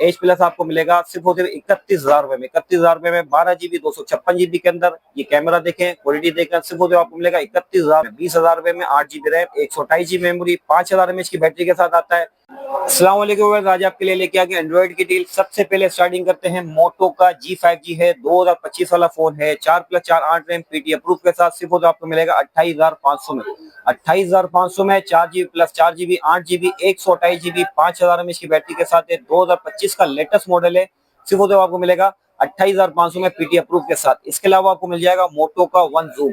H plus आपको मिलेगा सिर्फ और सिर्फ 31,000 रुपए में। 31,000 रुपए में 12 GB 256 GB के अंदर ये कैमरा देखें, क्वालिटी देखें, सिर्फ और सिर्फ आपको मिलेगा 31,000 में। 20,000 रुपए में 8 GB RAM, 128 GB memory, 5000 mAh की बैटरी के साथ आता है। अस्सलाम वालेकुम, आज आपके लिए लेके आ गए एंड्रॉइड की डील। सबसे पहले स्टार्टिंग करते हैं मोटो का G5G है, 2025 वाला फोन है, 4+4 8 रैम पीटी अप्रूव के साथ सिर्फ आपको मिलेगा 28,500 में। 28,500 में 4GB plus 4GB 8GB 128GB 5000 mAh की बैटरी के साथ है। 2025 का लेटेस्ट मॉडल है, सिर्फ आपको मिलेगा 28,500 में पीटी अप्रूव के साथ। इसके अलावा आपको मिल जाएगा मोटो का one zoom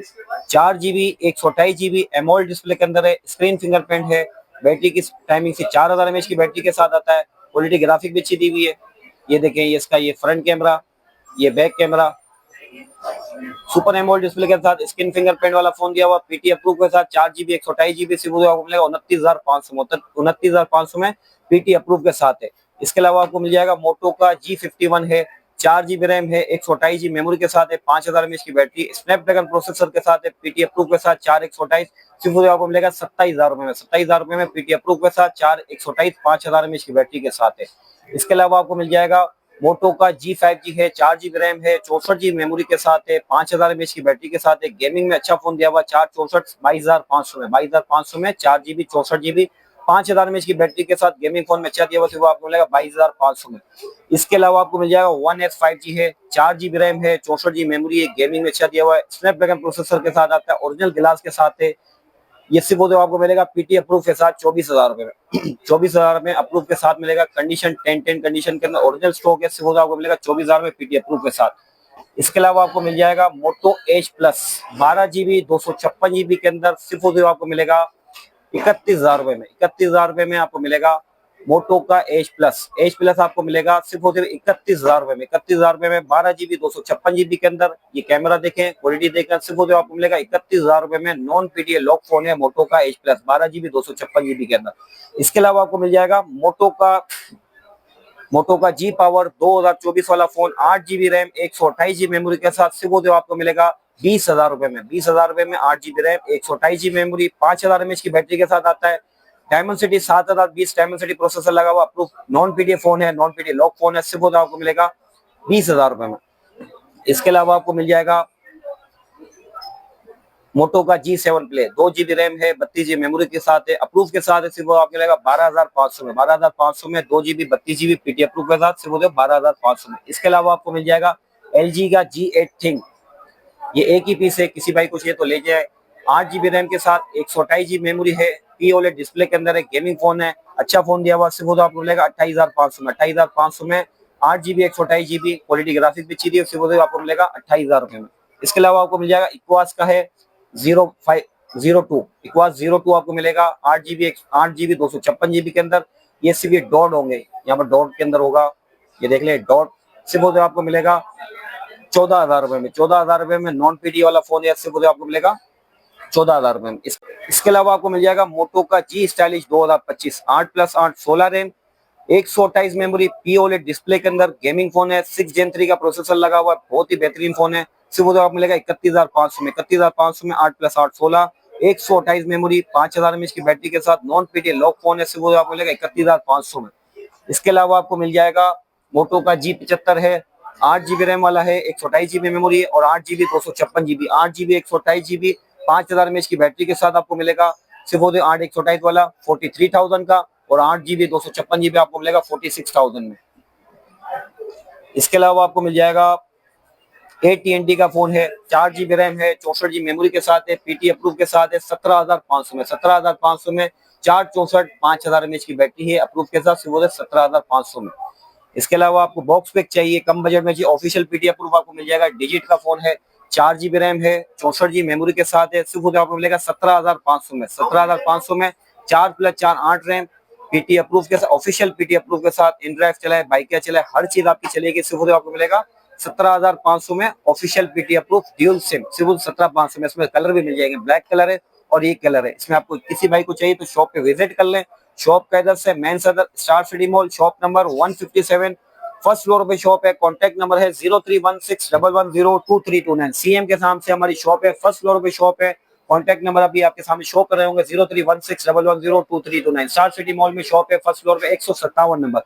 4GB 128GB AMOLED display के अंदर है, स्क्रीन फिंगरप्रिंट है, बैटरी की टाइमिंग से 4000 mAh की बैटरी के साथ आता है। क्वालिटी ग्राफिक भी अच्छी दी हुई है। ये देखें, ये इसका ये फ्रंट कैमरा, ये back camera, super AMOLED display के साथ स्क्रीन फिंगरप्रिंट वाला फोन दिया हुआ, पीटी अप्रूव के साथ 4GB 128GB सिर्फ आपको मिलेगा 29,500 में पीटी अप्रूव के साथ है। इसके अलावा आपको मिल जाएगा मोटो का G51 है, 4GB रैम है, 128GB मेमोरी के साथ है, 5000 mAh की बैटरी, स्नैपड्रैगन प्रोसेसर के साथ है, पीटी अप्रूव के साथ 4 128 सिर्फ आपको मिलेगा 27,000 रुपए में। 27,000 रुपए में पीटी अप्रूव के साथ 4 128 5000 mAh की बैटरी के साथ है। इसके अलावा आपको मिल जाएगा मोटो का G5G है, 4GB रैम है, 64GB मेमोरी के साथ है, 5000 mAh की बैटरी के साथ है। गेमिंग में अच्छा फोन दिया हुआ 464 22,500 में। 22,500 में 4GB 64GB 5000 mAh की बैटरी के साथ गेमिंग फोन में अच्छा दिया हुआ, सिर्फ आपको मिलेगा 22,500 में। इसके अलावा आपको मिल जाएगा 1S5G है, 4GB रैम है, 64GB मेमोरी है, गेमिंग में अच्छा दिया हुआ है, स्नैपड्रैगन प्रोसेसर के साथ आता है, ओरिजिनल ग्लास के साथ है। ये सिर्फ आपको मिलेगा पीटी अप्रूव के साथ 24,000 रुपए में। 24,000 में अप्रूव के साथ मिलेगा, कंडीशन 10-10 कंडीशन के अंदर ओरिजिनल स्टॉक है, सिर्फ आपको मिलेगा 24,000 में पीटी अप्रूव के साथ। इसके अलावा आपको मिल जाएगा मोटो एच प्लस 12GB 256GB के अंदर सिर्फ आपको मिलेगा 31,000 रुपए में। 31,000 रुपए में आपको मिलेगा मोटो का एच प्लस आपको मिलेगा सिर्फ 31,000 रुपए में। 31,000 रुपए में 12GB 256GB के अंदर ये कैमरा देखें, क्वालिटी देखें, सिर्फ आपको मिलेगा 31,000 रुपए में। नॉन पीटीए लॉक फोन है मोटो का एच प्लस 12GB 256GB के अंदर। इसके अलावा आपको मिल जाएगा मोटो का जी पावर 2024 वाला phone, 8GB RAM, 128GB memory के साथ सिर्फ आपको मिलेगा 20,000 रुपए में। 20,000 रुपए में 8GB RAM, 128GB memory, 5000 mAh की बैटरी के साथ आता है। Diamond city 7020 diamond city processor लगा हुआ, अप्रूव नॉन पीडीए फोन है, नॉन पीडीए लॉक फोन है, सिर्फ आपको मिलेगा 20,000 रुपए में। इसके अलावा आपको मिल जाएगा मोटो का G7 प्ले, 2GB रैम है, 32GB मेमोरी के साथ है, अप्रूव के साथ है, सिर्फ आपको मिलेगा 12,500 में। 12,500 में 2GB 32GB पीटी अप्रूव के साथ सिर्फ 12,500 में। इसके अलावा आपको मिल जाएगा LG का G8 थिंग, ये एक ही पीस है, किसी भाई को चाहिए तो ले जाए। 8GB रैम के साथ 128GB मेमोरी है, पीओलेड डिस्प्ले के अंदर है, गेमिंग फोन है, अच्छा फोन दिया हुआ, सिर्फ आपको मिलेगा 28,500 में। 28,500 में 8GB 128GB क्वालिटी ग्राफिक भी अच्छी दी है, सिर्फ आपको मिलेगा 28,000 रुपए में। इसके अलावा आपको मिल जाएगा इक्वास का है 0502, इक्वास 02 आपको मिलेगा 8GB 256GB के अंदर। ये सिर्फ डॉट होंगे, यहाँ पर डॉट के अंदर होगा, ये देख ले डॉट, सिर्फ आपको मिलेगा 14,000 रुपए में। 14,000 रुपए में नॉन पीडी वाला फोन है, सिर्फ आपको मिलेगा 14,000 रुपए में। इसके अलावा आपको मिल जाएगा मोटो का जी स्टाइलिश 2025 8+8 16 रैम, 128 मेमोरी, पीओलेड डिस्प्ले के अंदर, गेमिंग फोन है, 6 Gen 3 का प्रोसेसर लगा हुआ है, बहुत ही बेहतरीन फोन है, सिर्फ आपको मिलेगा 31,500 में। 31,500 में 8+8 16, 128 मेमोरी, 5000 mAh की बैटरी के साथ, नॉन पीडी लॉक फोन है, सिर्फ आपको मिलेगा 31,500 में। इसके अलावा आपको मिल जाएगा मोटो का G75 है, 8GB रैम वाला है, 128GB मेमोरी है और 8GB 256GB, 8GB 128GB 5000 mAh की बैटरी के साथ आपको मिलेगा सिर्फ 8 128 वाला 43,000 का, और 8GB 256GB आपको मिलेगा 46,000 में। इसके अलावा आपको मिल जाएगा AT&T का फोन है, 4GB रैम है, 64GB मेमोरी के साथ है, पीटी अप्रूव के साथ है, 17,500 में। 17,500 में 464 5000 mAh की बैटरी है, अप्रूव के साथ सिर्फ 17,500 में। इसके अलावा आपको बॉक्स पैक चाहिए, कम बजट में चाहिए, ऑफिशियल पीटी अप्रूव आपको मिल जाएगा। डिजिट का फोन है, 4GB रैम है, 64GB मेमोरी के साथ है, सिर्फ आपको मिलेगा 17,500 में। 17,500 में 4+4 8 रैम, पीटी अप्रूव के साथ, ऑफिशियल पीटी अप्रूव के साथ, इनड्राइव चलाए, बाइक चलाए, हर चीज आपकी चलेगी, सिर्फ आपको मिलेगा 17,500 में। Official PT approve dual SIM सिर्फ 17,500 में। इसमें कलर भी मिल जाएंगे, ब्लैक कलर है और ये कलर है। इसमें आपको किसी भाई को चाहिए तो शॉप पे विजिट कर लें। शॉप का इधर से मेन सदर star city mall, shop number 157, first floor पे शॉप है। कॉन्टैक्ट नंबर है 0316110239। सीएम के नाम से हमारी शॉप है, फर्स्ट फ्लोर पे शॉप है। कॉन्टैक्ट नंबर अभी आपके सामने शो कर रहे होंगे 0316110239। स्टार सिटी मॉल में शॉप है, फर्स्ट फ्लोर पे 157 नंबर।